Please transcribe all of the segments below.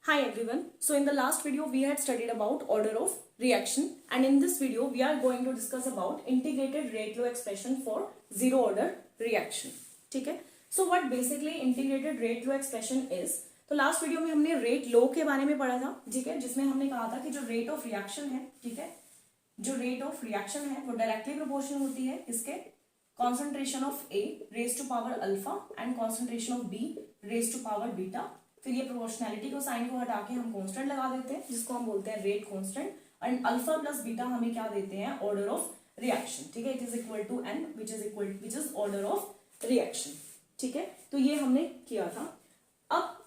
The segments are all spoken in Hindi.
Hi everyone. So in the last video we had studied about order of reaction, and in this video we are going to discuss about integrated rate law expression for zero order reaction. ठीक है. So what basically integrated rate law expression is? तो लास्ट वीडियो में हमने रेट लॉ के बारे में पढ़ा था, ठीक है, जिसमें हमने कहा था कि जो रेट ऑफ रिएक्शन है, ठीक है, जो रेट ऑफ रिएक्शन है वो डायरेक्टली प्रोपोर्शनल होती है इसके concentration of A raise to power alpha and concentration of B raise to power beta. फिर ये प्रोपोर्शनैलिटी को साइन को हटा के हम कांस्टेंट लगा देते हैं जिसको हम बोलते हैं rate constant, and alpha plus beta हमें क्या देते हैं, ऑर्डर ऑफ रिएक्शन. ठीक है, it is equal to n which is order of reaction. ठीक है, तो ये हमने किया था. अब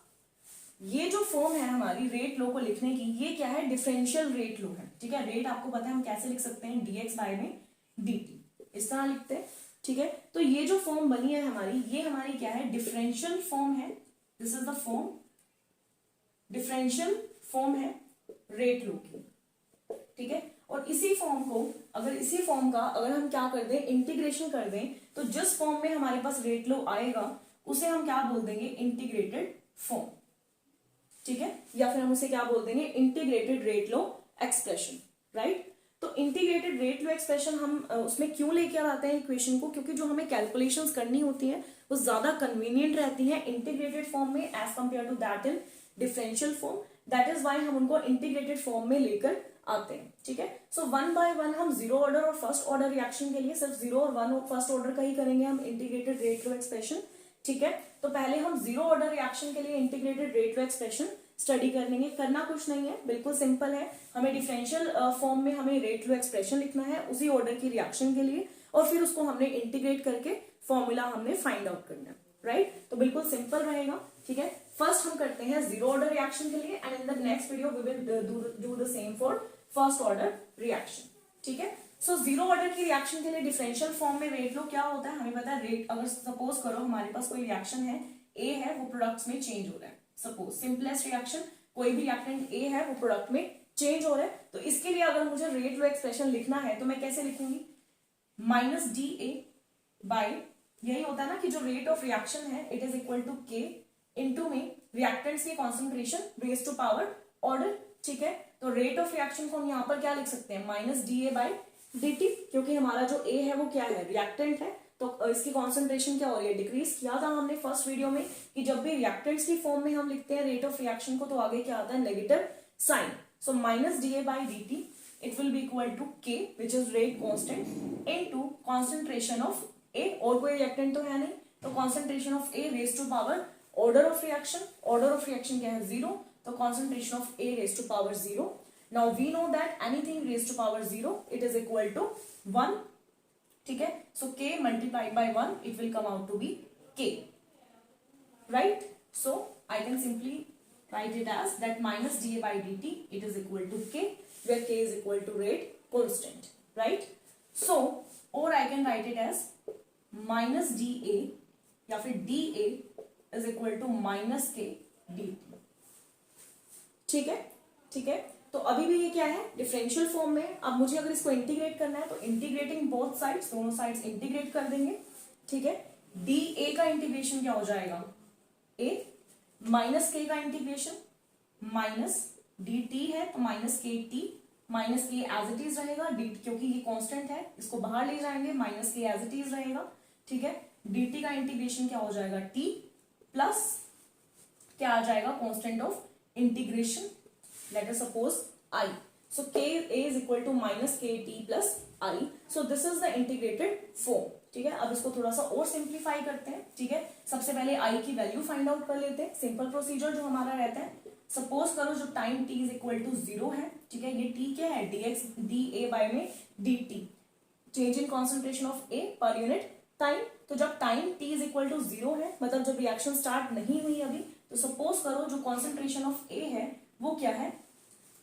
ये जो फॉर्म है हमारी रेट लो को लिखने की, ये क्या है, डिफरेंशियल रेट लो है. ठीक है, रेट आपको पता है हम कैसे लिख सकते हैं, dx बाय में dt, इस तरह लिखते हैं. ठीक है, तो ये जो फॉर्म बनी है हमारी, ये हमारी क्या है, डिफरेंशियल फॉर्म है. This is the form, differential form है रेट लो की. ठीक है, और इसी फॉर्म को इसी फॉर्म का अगर हम क्या कर दें, इंटीग्रेशन कर दें, तो जिस फॉर्म में हमारे पास रेट लो आएगा उसे हम क्या बोल देंगे, इंटीग्रेटेड फॉर्म. ठीक है, या फिर हम उसे क्या बोल देंगे, इंटीग्रेटेड रेट लो एक्सप्रेशन. राइट, तो इंटीग्रेटेड रेट लो एक्सप्रेशन हम उसमें क्यों लेके आते हैं इक्वेशन को, क्योंकि जो हमें कैलकुलेशंस करनी होती है वो ज्यादा कन्वीनियंट रहती है इंटीग्रेटेड फॉर्म में as compare to that in differential form. That is why हम उनको इंटीग्रेटेड फॉर्म में लेकर आते हैं. ठीक है, सो वन बाय वन हम जीरो ऑर्डर और फर्स्ट ऑर्डर रिएक्शन के लिए सिर्फ जीरो और वन फर्स्ट ऑर्डर का ही करेंगे हम इंटीग्रेटेड रेट लो एक्सप्रेशन. ठीक है, तो पहले हम जीरो ऑर्डर रिएक्शन के लिए इंटीग्रेटेड रेट लो एक्सप्रेशन स्टडी कर लेंगे. करना कुछ नहीं है, बिल्कुल सिंपल है. हमें डिफरेंशियल फॉर्म में हमें रेट लो एक्सप्रेशन लिखना है उसी ऑर्डर की रिएक्शन के लिए, और फिर उसको हमने इंटीग्रेट करके फॉर्मूला हमने फाइंड आउट करना है. राइट, तो बिल्कुल सिंपल रहेगा. ठीक है, फर्स्ट हम करते हैं जीरो ऑर्डर रिएक्शन के लिए, and in the next video we will do the same for first order reaction. ठीक है, सो जीरो ऑर्डर की रिएक्शन के लिए डिफरेंशियल फॉर्म में रेट लो क्या होता है, हमें पता है. रेट, अगर सपोज करो हमारे पास कोई रिएक्शन है, ए है, वो प्रोडक्ट्स में चेंज हो रहा है. सपोज सिंपलेस्ट रिएक्शन, कोई भी रिएक्टेंट ए है वो प्रोडक्ट में चेंज हो रहा है, तो इसके लिए अगर मुझे रेट लो एक्सप्रेशन लिखना है तो मैं कैसे लिखूंगी, माइनस डी ए बाय, यही होता है ना कि जो रेट ऑफ रिएक्शन है it is equal to k into में रिएक्टेंट्स की concentration raise to power order. ठीक है, तो रेट ऑफ रिएक्शन को हम यहाँ पर क्या लिख सकते हैं, minus D A by D T, क्योंकि हमारा जो ए है वो क्या है, रिएक्टेंट है, तो इसकी कॉन्सेंट्रेशन क्या हो रही है, डिक्रीज. किया था हमने फर्स्ट वीडियो में कि जब भी रिएक्टेंट्स की फॉर्म में हम लिखते हैं रेट ऑफ रिएक्शन को तो आगे क्या आता है, negative sign. So minus D A by D T it will be equal to K which is rate constant into concentration of A, और कोई रिएक्टेंट तो है नहीं, तो concentration of A raise to power order of reaction. Order of reaction क्या है, जीरो, तो concentration of A raise to power zero. Now we know that anything raise to power zero it is equal to one. ठीक है, so k multiplied by 1 it will come out to be k. Right, so I can simply write it as that minus dA by dt it is equal to k, where k is equal to rate constant. Right, so or I can write it as minus dA या फिर dA is equal to minus k dt. ठीक है, ठीक है, तो अभी भी ये क्या है, डिफरेंशियल फॉर्म में. अब मुझे अगर इसको इंटीग्रेट करना है तो इंटीग्रेटिंग बोथ साइड्स, दोनों साइड्स इंटीग्रेट कर देंगे. ठीक है, डी ए का इंटीग्रेशन क्या हो जाएगा, ए, माइनस के का इंटीग्रेशन माइनस डी टी है तो माइनस के टी, माइनस के एज इट इज रहेगा, डी क्योंकि ये कांस्टेंट है इसको बाहर ले जाएंगे, माइनस के एज इट इज रहेगा. ठीक है, डी टी का इंटीग्रेशन क्या हो जाएगा, टी प्लस क्या आ जाएगा, constant of integration, let us suppose I. So k a is equal to minus k t plus I. So this is the integrated form. ठीक है, अब इसको थोड़ा सा और सिंप्लीफाई करते हैं. ठीक है, सबसे पहले I की वैल्यू फाइंड आउट कर लेते हैं. सिंपल प्रोसीजर जो हमारा रहता है, सपोज करो जो time t is equal to zero है. ठीक है, ये t क्या है, dx डी ए बाय में dt, change in concentration of a पर यूनिट टाइम. तो जब time t is equal to zero है, मतलब जब रिएक्शन स्टार्ट नहीं हुई अभी, तो सपोज करो जो कॉन्सेंट्रेशन ऑफ a है वो क्या है,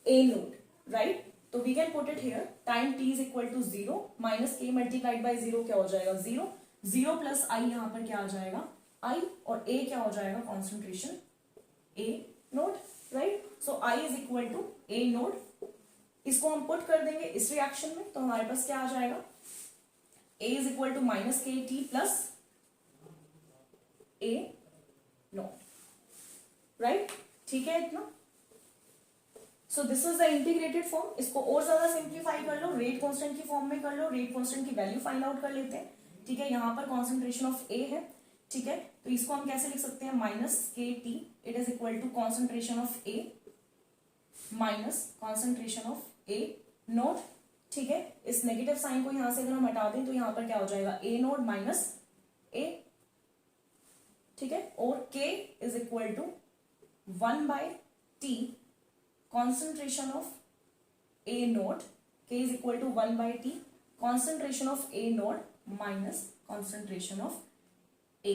a नोट. राइट, तो we can put it here, time t is equal to zero, minus k multiplied by zero क्या हो जाएगा, जीरो, जीरो प्लस i यहाँ पर क्या आ जाएगा, i, और a क्या हो जाएगा, concentration a naught. Right, so i is equal to a naught. इसको हम पुट कर देंगे इस रिएक्शन में, तो हमारे पास क्या आ जाएगा, a is equal to minus के T plus a naught. Right, ठीक है इतना. So this is the integrated form. इसको और ज्यादा सिंप्लीफाई कर लो, रेट कांस्टेंट की फॉर्म में कर लो. रेट कांस्टेंट की वैल्यू फाइंड आउट कर लेते हैं. ठीक है, यहाँ पर कॉन्सेंट्रेशन ऑफ ए है. ठीक है, तो इसको हम कैसे लिख सकते हैं, माइनस के t, it is equal to concentration of A minus concentration of A naught. ठीक है, इस नेगेटिव साइन को यहां से अगर हम हटा दें तो यहां पर क्या हो जाएगा, ए नोट माइनस ए. ठीक है, और k is equal to 1/t concentration of A naught. K is equal to 1/t concentration of A naught minus concentration of A.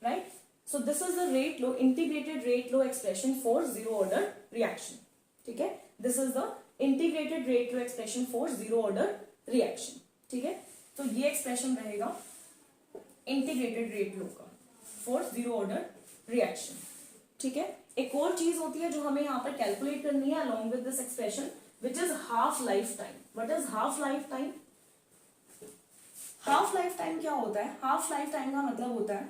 Right? So this is the rate law, integrated rate law expression for zero order reaction. ठीक है, this is the integrated rate law expression for zero order reaction. ठीक है, तो ये एक्सप्रेशन रहेगा इंटीग्रेटेड रेट लॉ का फॉर जीरो ऑर्डर रिएक्शन. ठीक है, एक और चीज होती है जो हमें यहाँ पर कैलकुलेट करनी है along with this expression, which is half lifetime. What is half lifetime? Half life time क्या होता है, हाफ लाइफ टाइम का मतलब होता है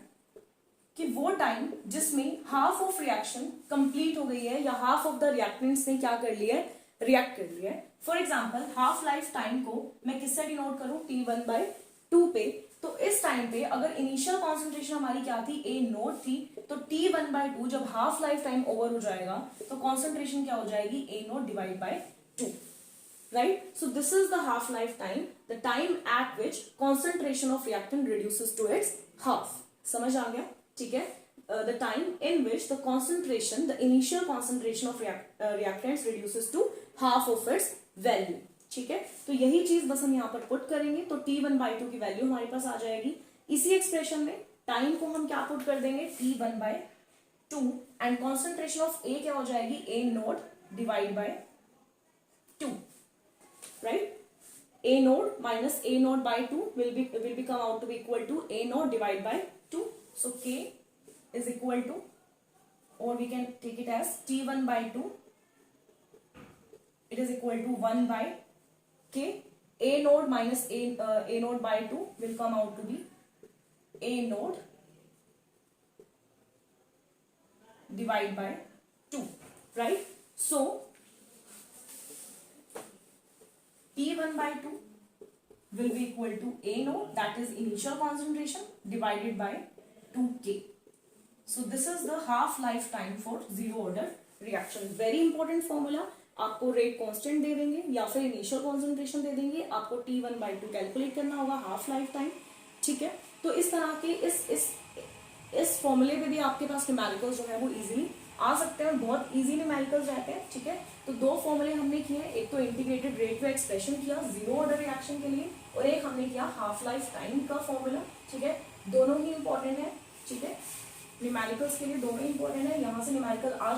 कि वो टाइम जिसमें हाफ ऑफ रिएक्शन कंप्लीट हो गई है या हाफ ऑफ द रिएक्टेंट्स ने क्या कर लिया है, रिएक्ट कर लिया है. For example half life time को मैं किससे डिनोट करूं, T1/2 पे. तो इस टाइम पे अगर इनिशियल कॉन्सेंट्रेशन हमारी क्या थी, ए नोट थी, तो T1/2 जब हाफ लाइफ टाइम ओवर हो जाएगा तो कॉन्सेंट्रेशन क्या हो जाएगी, A naught divide by 2. Right, so this is the half life time, the time at which concentration of reactant reduces to its half. समझ आ गया? ठीक है, the time in which the concentration, the initial concentration of reactants reduces to half of its value. ठीक है, तो यही चीज बस हम यहाँ पर पुट करेंगे तो T1/2 की वैल्यू हमारे पास आ जाएगी. इसी एक्सप्रेशन में टाइम को हम क्या पुट कर देंगे, T1/2 एंड कॉन्सेंट्रेशन ऑफ ए क्या हो जाएगी, A naught divide by 2. Right, A naught minus A naught by 2 will be come out to be equal to a note divide by 2. So k is equal to, or we can take it as T1/2, it is equal to 1/k. A node minus a node by 2 will come out to be a node divide by 2. Right? So T1/2 will be equal to a node, that is initial concentration, divided by 2k. So this is the half life time for zero order reaction. Very important formula. आपको रेट कांस्टेंट दे देंगे या फिर इनिशियल कॉन्सेंट्रेशन दे देंगे, आपको T1/2 कैलकुलेट करना होगा, हाफ लाइफ टाइम. ठीक है, तो इस तरह के इस फॉर्मूले पे भी आपके पास न्यूमेरिकल्स जो है वो इजीली आ सकते हैं, बहुत इजी न्यूमेरिकल्स रहते हैं. ठीक है, तो दो फॉर्मूले हमने किए, एक तो इंटीग्रेटेड रेट पे एक्सप्रेशन किया जीरो ऑर्डर रिएक्शन के लिए, और एक हमने किया हाफ लाइफ टाइम का फॉर्मूला. ठीक है, दोनों ही इंपॉर्टेंट है. ठीक है, न्यूमेरिकल्स के लिए दोनों इंपॉर्टेंट है. यहाँ से न्यूमेरिकल आ